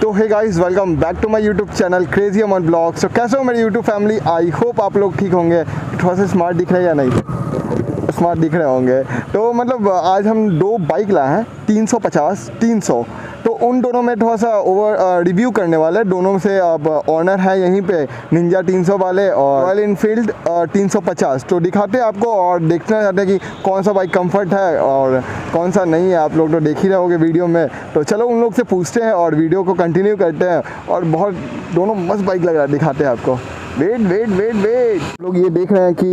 तो hey guys, welcome back to my YouTube channel crazy Aman blogs. तो कैसे हो मेरी यूट्यूब फैमिली? आई होप आप लोग ठीक होंगे। थोड़ा सा स्मार्ट दिख रहे हैं या नहीं? स्मार्ट दिख रहे होंगे। तो मतलब आज हम दो बाइक लाए हैं 350 300, तो उन दोनों में थोड़ा सा ओवर रिव्यू करने वाले हैं। दोनों से अब ऑनर है यहीं पे, निंजा 300 वाले और रॉयल इनफील्ड 350। तो दिखाते हैं आपको और देखना चाहते हैं कि कौन सा बाइक कंफर्ट है और कौन सा नहीं है। आप लोग तो देख ही रहे होगे वीडियो में। तो चलो उन लोग से पूछते हैं और वीडियो को कंटिन्यू करते हैं। और बहुत दोनों मस्त बाइक लग रहा है, दिखाते हैं आपको। वेट लोग ये देख रहे हैं कि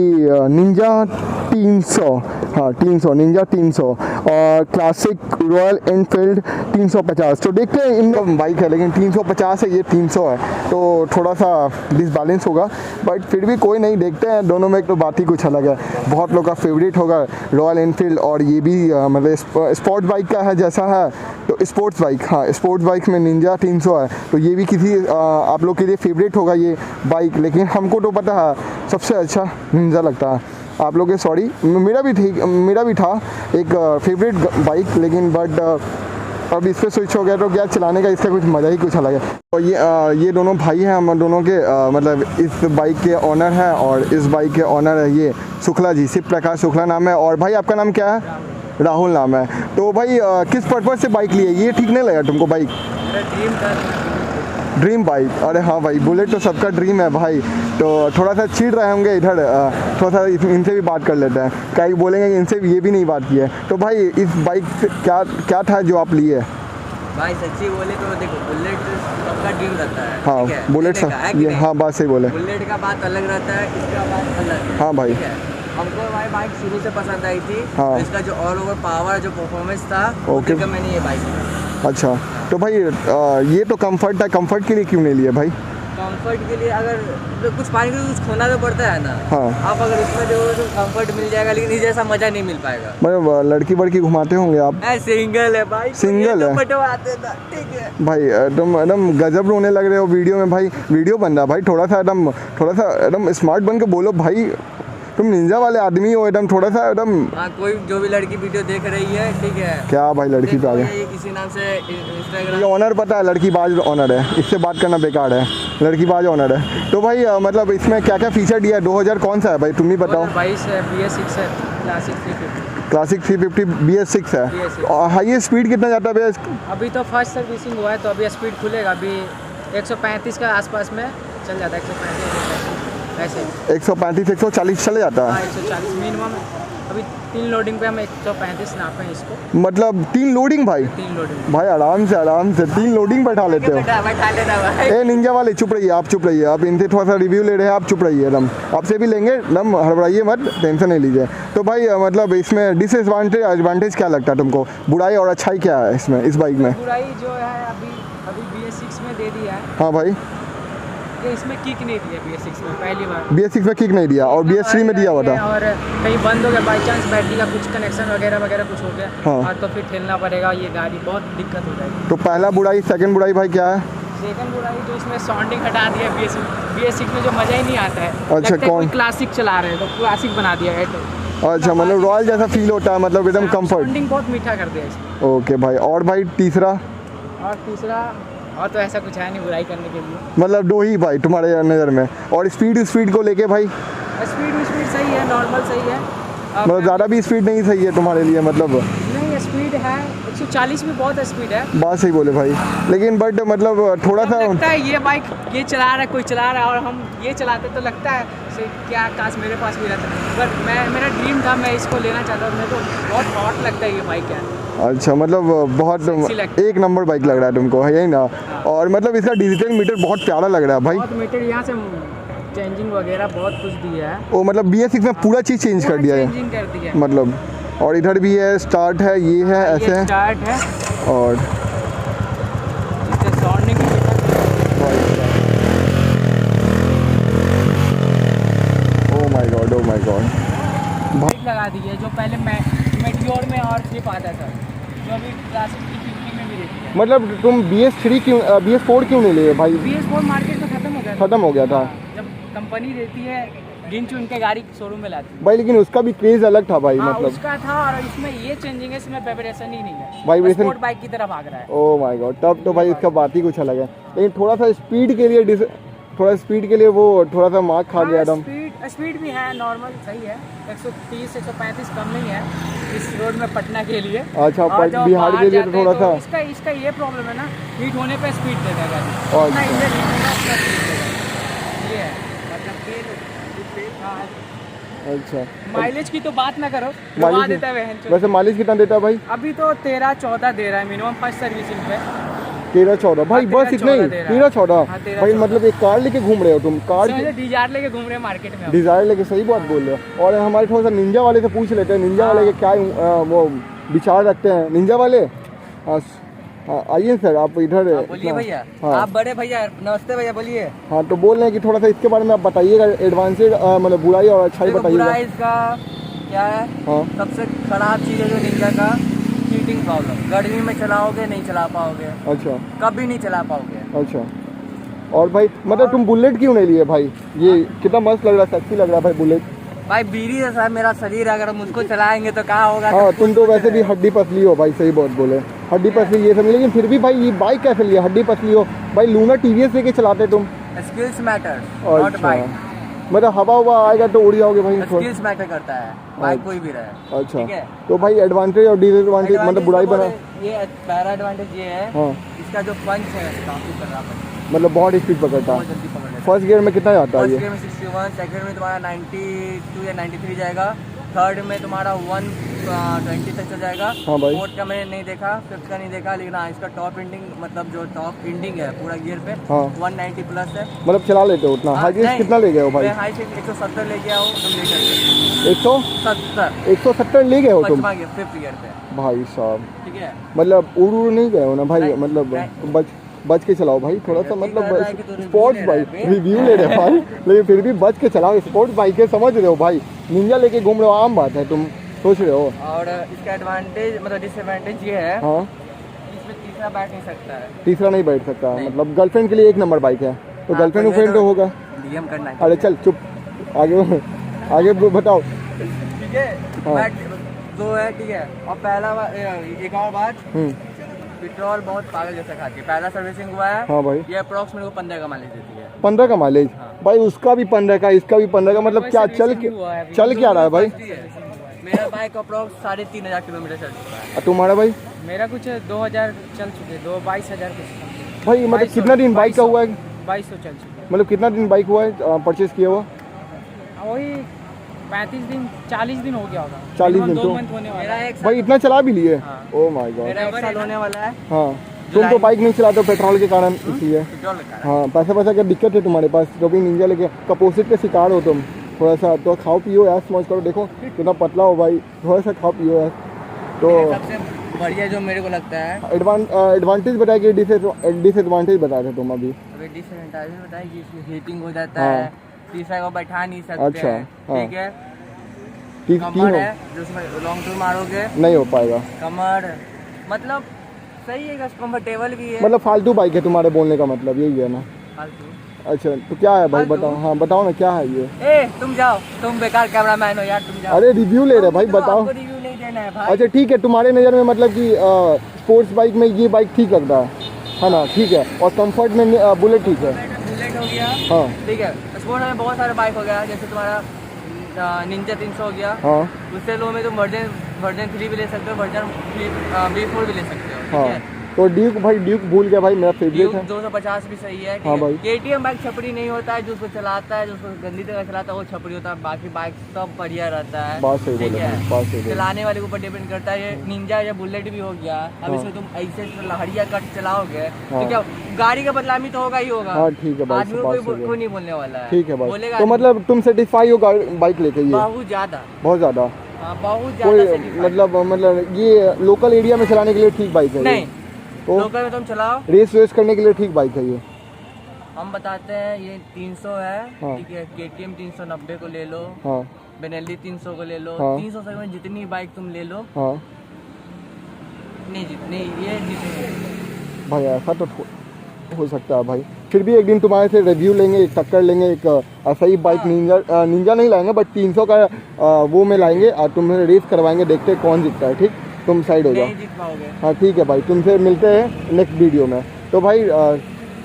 निंजा 300, हाँ 300 निंजा 300 और क्लासिक रॉयल एनफील्ड 350। तो देखते हैं, इन बाइक है लेकिन 350 है, ये 300 है, तो थोड़ा सा डिसबैलेंस होगा, बट फिर भी कोई नहीं। देखते हैं, दोनों में एक तो बात ही कुछ अलग है। बहुत लोग का फेवरेट होगा रॉयल एनफील्ड, और ये भी मतलब स्पोर्ट्स बाइक का है जैसा है, तो स्पोर्ट्स बाइक, हाँ स्पोर्ट्स बाइक में निंजा 300 है, तो ये भी किसी आप लोग के लिए फेवरेट होगा ये बाइक। लेकिन हमको तो पता है सबसे अच्छा निंजा लगता है। आप लोग के सॉरी, मेरा भी था एक फेवरेट बाइक, लेकिन बट अब इस पर स्विच हो गया, तो क्या चलाने का इसका कुछ मज़ा ही कुछ अलग है। और ये दोनों भाई हैं, हम दोनों के मतलब इस बाइक के ऑनर हैं, और इस बाइक के ऑनर है ये शुक्ला जी, शिव प्रकाश शुक्ला नाम है। और भाई आपका नाम क्या है? राहुल नाम है। तो भाई किस पर्पज़ से बाइक ली है? ये ठीक नहीं लगा तुमको बाइक? ड्रीम बाइक, अरे हाँ भाई, बुलेट तो सबका ड्रीम है भाई। तो थोड़ा सा चिढ़ रहे होंगे इधर, थोड़ा सा इनसे भी बात कर लेते हैं। कई बोलेंगे कि इनसे ये भी नहीं बात की है। तो भाई इस बाइक से क्या था जो आप लिए? भाई सच्ची बोले तो देखो, बुलेट सबका ड्रीम रहता है। हाँ बुलेट ये, हाँ बात सही बोले। बुलेट का बात अलग रहता है, इसका बात अलग है। हाँ भाई, हमको भाई बाइक शुरू से पसंद आई थी। हाँ। तो इसका जो ऑल ओवर पावर, जो परफॉर्मेंस था, ओके, तो मैंने ये बाइक लिया। अच्छा। तो भाई ये तो कंफर्ट है, कंफर्ट के लिए क्यों नहीं लिया भाई? कंफर्ट के लिए अगर तो कुछ पाने के लिए कुछ खोना तो पड़ता है ना। हाँ। आप अगर इसमें देखोगे तो कंफर्ट मिल जाएगा, लेकिन इस जैसा मजा नहीं मिल पाएगा। मतलब लड़की वड़की घुमाते होंगे आप? सिंगल है भाई, सिंगल है, बटवाते था, ठीक है भाई एकदम गजब रोने लग रहे हो वीडियो में भाई। वीडियो बन रहा भाई, थोड़ा सा एकदम स्मार्ट बन के बोलो भाई। तुम निंजा वाले आदमी हो, एकदम थोड़ा सा एकदम। हाँ, कोई जो भी लड़की वीडियो देख रही है, ठीक है क्या भाई लड़की पे आ गए? ये किसी नाम से इंस्टाग्राम, ये ऑनर पता है, लड़की बाज ऑनर है, इससे बात करना बेकार है। लड़की बाज ऑनर है। तो भाई मतलब इसमें क्या क्या फीचर दिया है? 2000 कौन सा है भाई, तुम ही बताओ। 2022 है, BS6 है, क्लासिक 350 BS6 है। और हाईएस्ट स्पीड कितना जाता है भैया? अभी तो फर्स्ट सर्विसिंग हुआ है, तो अभी स्पीड खुलेगा। अभी 135 का आसपास में चल जाता है, 135 ऐसे 135 140 चले जाता है। 140 मिनिमम। अभी 3 लोडिंग पे हम 135 नापे हैं इसको। मतलब 3 लोडिंग भाई? 3 लोडिंग भाई, आराम से 3 लोडिंग बैठा लेते हो। बैठा लेना भाई। ए निंजा वाले चुप रहिए, आप चुप रहिए। आप इनसे थोड़ा सा रिव्यू ले रहे हैं, आप चुप रहिए एकदम। आपसे भी लेंगे एकदम, हड़बड़ाइए मत, टेंशन नहीं लीजिए। तो भाई मतलब इसमें डिसएडवांटेज एडवांटेज क्या लगता है तुमको? बुराई और अच्छाई क्या है इसमें, इस बाइक में? बुराई जो है अभी BS6 में दे दिया है। हाँ भाई, ये इसमें किक नहीं दिया BS6 में, पहली बार। BS6 में किक नहीं दिया, और BS3 में दिया हुआ था। और कहीं बंद हो गया बाई चांस, बैटरी का कुछ कनेक्शन वगैरह कुछ हो गया, हाँ। तो फिर ठेलना पड़ेगा, ये गाड़ी बहुत दिक्कत हो जाएगी। तो पहला बुराई। सेकंड बुराई भाई क्या है? सेकंड बुराई जो इसमें साउंडिंग हटा दिया BS6 में, जो मज़ा ही नहीं आता है। अच्छा, कौन? क्लासिक चला रहे हैं तो क्लासिक बना दिया है। अच्छा, मतलब रॉयल जैसा फील होता है, मतलब एकदम कंफर्ट। साउंडिंग बहुत मीठा कर दिया इसमें। ओके भाई, और भाई तीसरा? और तो ऐसा कुछ है नहीं बुराई करने के लिए। मतलब दो ही भाई तुम्हारे नज़र में। और स्पीड को लेके भाई? स्पीड सही है, नॉर्मल सही है। मतलब ज़्यादा भी स्पीड नहीं सही है तुम्हारे लिए? मतलब नहीं, स्पीड है 140 में, बहुत स्पीड है। बात सही बोले भाई, लेकिन बट मतलब थोड़ा सा लगता है ये बाइक ये चला रहा है, कोई चला रहा है, और हम ये चलाते तो लगता है क्या काश मेरे पास भी रहता। बट मेरा ड्रीम था, मैं इसको लेना चाहता हूँ। मेरे को बहुत हॉट लगता है ये बाइक है। अच्छा, मतलब बहुत एक नंबर बाइक लग रहा है तुमको, है यही ना? और मतलब इसका डिजिटल मीटर बहुत प्यारा लग रहा है भाई। बहुत मीटर यहाँ से चेंजिंग वगैरह बहुत कुछ दिया है। वो मतलब BS6 में पूरा चीज़ चेंज कर दिया है मतलब। और इधर भी है, स्टार्ट है, ये है, ऐसे है, स्टार्ट है। और ओ माय गॉड बाइक लगा दी है, जो पहले मेटियोर में और ट्रिप आता था, जो अभी क्लासिक 350 में भी रहती है। मतलब तुम BS4 क्यों नहीं लिए भाई? BS4 मार्केट में खत्म हो गया था। जब कंपनी देती है गिन चुन के गाड़ी शोरूम में लाती हूँ भाई, लेकिन उसका भी क्रेज अलग था भाई, हाँ, मतलब उसका था। और इसमें ये चेंजिंग है, इसमें वाइब्रेशन ही नहीं है, वाइब्रेशन स्पोर्ट बाइक की तरह भाग रहा है। ओ माय गॉड, तब तो भाई इसका बात ही कुछ अलग है। लेकिन थोड़ा सा स्पीड के लिए वो थोड़ा सा मार्क खा गया एकदम। स्पीड भी है, नॉर्मल सही है, 130 135 कम नहीं है इस रोड में पटना के लिए। अच्छा, और जब बिहार बाहर के लिए तो जाते हैं थोड़ा सा इसका ये प्रॉब्लम है ना, हीट होने पे स्पीड देता है गाड़ी, अच्छा। उतना इंजन हीट होगा उतना स्पीड देगा, ये है। हाँ, अच्छा, माइलेज की तो बात ना करो, डुबा माइलेज देता है बहन चोद। वैसे माइलेज कितना देता है भाई? अभी तो 13-14 दे रहा है मिनिमम फर्स्ट सर्विसिंग पे। 13-14 भाई, हाँ, बस इतना ही? 13-14 13-14 हाँ, 13-14 भाई, मतलब एक कार लेके घूम रहे हो तुम? कार समझे, डिजायर लेके घूम रहे हैं मार्केट में। डिजायर लेके, सही बात बोल रहे हो। और हमारे थोड़ा सा निंजा वाले से पूछ लेते हैं, निंजा वाले के क्या वो विचार रखते हैं निंजा वाले। हाँ, आइए सर, आप इधर। बोलिए भैया। हाँ। आप बड़े भैया, नमस्ते भैया, बोलिए। हाँ, तो बोल रहे हैं कि थोड़ा सा इसके बारे में आप बताइएगा, एडवांसेज मतलब बुराई और अच्छाई बताइएगा। बुराई इसका क्या है? हाँ, सबसे खराब चीज़ है जो निंजा का, हीटिंग प्रॉब्लम। गर्मी में चलाओगे नहीं चला पाओगे, अच्छा कभी नहीं चला पाओगे। अच्छा। और भाई मतलब तुम बुलेट क्यों नहीं लिए भाई? ये कितना मस्त लग रहा है, सेक्सी लग रहा है भाई बुलेट। भाई बीड़ी जैसा है मेरा शरीर, अगर हम उसको चलाएंगे तो क्या होगा? हाँ, तुम तो वैसे भी हड्डी पसली हो भाई, सही बहुत बोले, हड्डी पसली ये सब। लेकिन फिर भी भाई ये बाइक कैसे लिया? हड्डी पसली हो भाई, लूना टीवीएस लेके चलाते तुम। Skills matter, not bike. मतलब हवा हुआ आएगा तो उड़ जाओगे भाई। स्किल्स मैटर करता है, बाइक कोई भी रहे। अच्छा, ठीक है? तो भाई एडवांटेज और डिसएडवांटेज मतलब बुराई बना। ये पहला एडवांटेज ये है, हाँ, इसका जो पंच है काफी खराब है, मतलब बहुत स्पीड पकड़ता बहुत है। जल्दी पकड़ लेता है। फर्स्ट गियर में कितना जाता है फर्स्ट ये? गियर में 61, सेकंड में तुम्हारा 92 या 93 जाएगा, थर्ड में तुम्हारा 120 तक चल जाएगा। हाँ भाई। फोर्थ का मैंने नहीं देखा, फिफ्थ का नहीं देखा, लेकिन हाँ इसका टॉप एंडिंग, मतलब जो टॉप एंडिंग है पूरा गियर पे, हाँ। 190 प्लस है। मतलब चला लेते हो उतना? हाई नहीं, कितना ले गए हो भाई? मैं हाई से 170 ले गया हूँ, तुम ले सकते 170 170 ले गए हो तुम? हो फिफ्थ गियर पे भाई साहब, ठीक है। मतलब उड़ नहीं गए हो ना भाई? नहीं, मतलब नहीं। बच के चलाओ भाई थोड़ा सा, कर रहा है कि मतलब तू स्पोर्ट्स review ले बाइक रहा है रिव्यू ले रहे हैं भाई, लेकिन फिर भी बच के चलाओ, स्पोर्ट्स बाइक है, समझ रहे हो भाई? निंजा लेके घूम रहे हो, आम बात है, तुम सोच रहे हो। और इसका एडवांटेज मतलब डिसएडवांटेज ये है, हाँ, इसमें तीसरा बैठ नहीं सकता है। तीसरा नहीं बैठ सकता, नहीं। मतलब गर्लफ्रेंड के लिए एक नंबर बाइक है, तो हाँ, गर्लफ्रेंड तो ये फ्रेंड तो होगा। डीएम करना है। अरे चल चुप, आगे आगे बताओ। ठीक है, हाँ। बैट दो है, ठीक है। और एक और बात, पेट्रोल बहुत पागल जैसा खाती है। पहला सर्विसिंग हुआ है, हाँ भाई। ये अप्रोक्स मेरे को 15 का माइलेज देती है। 15 का माइलेज? हाँ। भाई उसका भी 15 का, इसका भी 15 का, मतलब क्या चल क्या रहा है भाई? मेरा बाइक अप्रोक्स 3500 किलोमीटर चल चुका है। और तुम्हारा भाई? मेरा कुछ 2000 चल चुके, 22,000 कुछ। भाई मतलब कितना दिन बाइक का हुआ है? 2200 चल चुके, मतलब कितना दिन बाइक हुआ है परचेज किया हुआ? वही 35 दिन 40 दिन हो गया होगा। 40 दिन 2 तो मंथ होने वाला मेरा है। एक भाई इतना चला भी लिए? हाँ। Oh my God. मेरा 1 साल होने वाला है। हाँ, तुम तो बाइक नहीं चलाते हो पेट्रोल के कारण, इसलिए। पेट्रोल का। हाँ, पैसा क्या दिक्कत है तुम्हारे पास? कभी निंजा लेके कपोसिट के शिकार हो तुम। थोड़ा सा तो खाओ पियो यार, समझ करो, देखो कितना पतला हो भाई, थोड़ा सा खाओ पियो यार। तो सबसे बढ़िया जो मेरे को लगता है, एडवांटेज बताया कि डिसएडवांटेज बता रहे तुम अभी। अभी डिसएडवांटेज बताया कि इसमें हीटिंग हो जाता हाँ। है, तीसरा को बैठा नहीं सकते अच्छा, हैं, हाँ। ठीक है। ठीक कमर है, जो उसमें लॉन्ग टूर मारोगे नहीं हो पाएगा, कमर, मतलब सही है, कंफर्टेबल भी है। मतलब फालतू बाइक है तुम्हारे बोलने का मतलब यही है ना? फालतू। अच्छा, तो क्या है भाई, फालतू? बताओ। हाँ बताओ ना, क्या है ये? ए तुम जाओ, तुम बेकार कैमरामैन हो यार, तुम जाओ। अरे रिव्यू ले रहे भाई, बताओ। आपको रिव्यू नहीं देना है भाई। अच्छा ठीक है, तुम्हारे नज़र में मतलब कि स्पोर्ट्स बाइक में ये बाइक ठीक लगता है ना? ठीक है। और कंफर्ट में बुलेट ठीक है? बुलेट हो गया, हाँ ठीक है। स्पोर्ट में बहुत सारे बाइक हो गया, जैसे तुम्हारा निंजा 300 हो गया। हाँ उससे लो में तुम वर्जन 3 भी ले सकते हो, वर्जन B4 भी ले सकते हो, हाँ। ठीक है। तो ड्यूक भाई, ड्यूक भूल गया भाई, मेरा फेवरेट ड्यूक है। 250 भी सही है, ठीक हाँ है। भाई। KTM बाइक छपरी नहीं होता है, जो उसको चलाता है, जो उसको गंदी तरह चलाता है वो छपरी होता है, बाकी बाइक सब बढ़िया रहता है। बात सही ठीक बोले है। भाई, बात सही बोले। चलाने वाले के ऊपर डिपेंड करता है। ये निंजा या बुलेट भी हो गया, अब हाँ। इसमें तुम ऐसे लहरिया कट चलाओगे हाँ। तो क्या गाड़ी का बदलामी तो होगा ही होगा। हाँ ठीक है भाई, आदमी बात को सही है। कोई नहीं बोलने वाला है, ठीक है भाई, बोलेगा तो मतलब तुम सेटिस्फाई हो बाइक लेके? ये बहुत ज्यादा, बहुत ज़्यादा? हाँ, बहुत ज्यादा कोई satisfied। मतलब ये लोकल एरिया में चलाने के लिए ठीक बाइक है ये? नहीं, तो लोकल में तुम चलाओ, रेस वेस करने के लिए ठीक बाइक है ये? हम बताते हैं। ये 300 है, हाँ। ठीक है। KTM 390 को ले लो, हाँ बेनेली 300 को ले लो, हाँ। 300 से में जितनी बाइक तुम ले लो, हाँ नहीं जितनी ये जितनी भाई ऐसा तो हो सकता है भाई। फिर भी एक दिन तुम्हारे से रिव्यू लेंगे, एक टक्कर लेंगे, एक ऐसा ही बाइक निंजा नहीं लाएंगे बट 300 का वो में लाएंगे और तुम्हें रेस करवाएंगे, देखते हैं कौन जीतता है। ठीक, तुम साइड हो जाओ। नहीं जीत पाओगे। हाँ ठीक है भाई, तुमसे मिलते हैं नेक्स्ट वीडियो में। तो भाई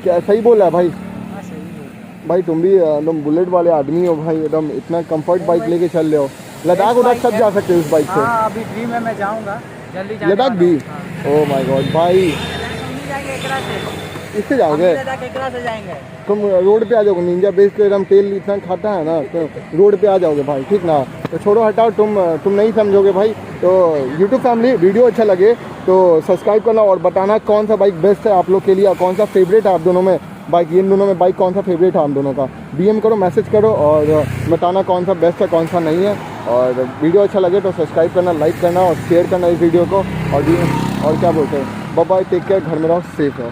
क्या सही बोला है भाई? हाँ सही है। भाई तुम भी एकदम बुलेट वाले आदमी हो भाई, एकदम इतना कंफर्ट बाइक लेके चल रहे हो। लद्दाख उदाख सब जा सकते हो इस बाइक से। हाँ अभी ड्रीम है, मैं जाऊँगा जल्दी जाने लद्दाख वाला भी? हूँ। ओह माय गॉड भाई, हम भी जाएंगे एकरा से, इससे जाओगे? लद्दाख एकरा से जाएंगे। तुम रोड पे आ जाओगे, निंजा बेस के एकदम तेल इतना खाता है ना, तो रोड पे आ जाओगे भाई। ठीक ना, तो छोड़ो हटाओ, तुम नहीं समझोगे भाई। तो यूट्यूब फैमिली वीडियो अच्छा लगे तो सब्सक्राइब करना और बताना कौन सा बाइक बेस्ट है आप लोग के लिए, कौन सा फेवरेट है आप दोनों में बाइक, इन दोनों में बाइक कौन सा फेवरेट है हम दोनों का। DM करो, मैसेज करो और बताना कौन सा बेस्ट है कौन सा नहीं है। और वीडियो अच्छा लगे तो सब्सक्राइब करना, लाइक करना और शेयर करना इस वीडियो को। और क्या बोलते हैं, बाय बाय, टेक केयर, घर में रहो, सेफ रहो।